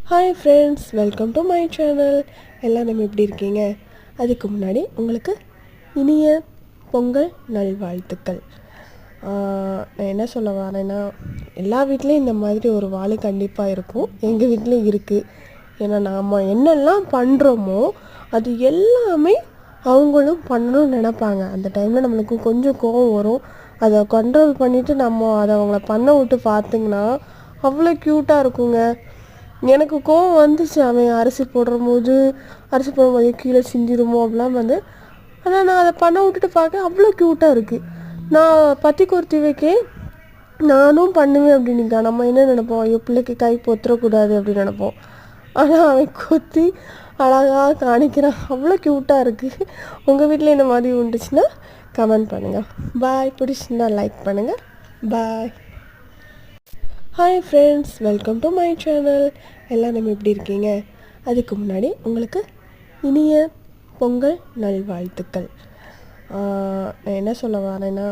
Hi friends, welcome to my channel. எல்லாம் நம்ம எப்படி இருக்கீங்க? அதுக்கு முன்னாடி உங்களுக்கு இனிய பொங்கல் நல்வாழ்த்துக்கள். நான் என்ன சொல்ல வரேன்னா, எல்லா வீட்லேயும் இந்த மாதிரி ஒரு வாள் கண்டிப்பாக இருக்கும். எங்கள் வீட்லேயும் இருக்குது. ஏன்னா நாம் என்னெல்லாம் பண்ணுறோமோ அது எல்லாமே அவங்களும் பண்ணணும்னு நினப்பாங்க. அந்த டைமில் நம்மளுக்கு கொஞ்சம் கோவம் வரும். அதை கண்ட்ரோல் பண்ணிவிட்டு நம்ம அதை அவங்கள பண்ண விட்டு பார்த்திங்கன்னா அவ்வளோ க்யூட்டாக இருக்குங்க. எனக்கு கோவம் வந்துச்சு. அவன் அரிசி போடும்போது கீழே சிந்திருமோ அப்படிலாம் வந்து. ஆனால் நான் அதை பண்ண விட்டுட்டு பார்க்க அவ்வளோ க்யூட்டாக இருக்குது. நான் பத்தி கொருத்தி வைக்க நானும் பண்ணுவேன் அப்படின்னுக்கா. நம்ம என்ன நினைப்போம், ஐயோ பிள்ளைக்கு கை பொத்துறக்கூடாது அப்படின்னு நினைப்போம். ஆனால் அவன் கொத்தி அழகாக காணிக்கிறான். அவ்வளோ க்யூட்டாக இருக்குது. உங்கள் வீட்டில் இந்த மாதிரி உண்டுச்சுன்னா கமெண்ட் பண்ணுங்கள். பாய். பிடிச்சிருந்தா லைக் பண்ணுங்கள். Bye. Hi friends, welcome to my channel. எல்லாம் நம்ம எப்படி இருக்கீங்க? அதுக்கு முன்னாடி உங்களுக்கு இனிய பொங்கல் நல்வாழ்த்துக்கள். நான் என்ன சொல்ல வரேன்னா,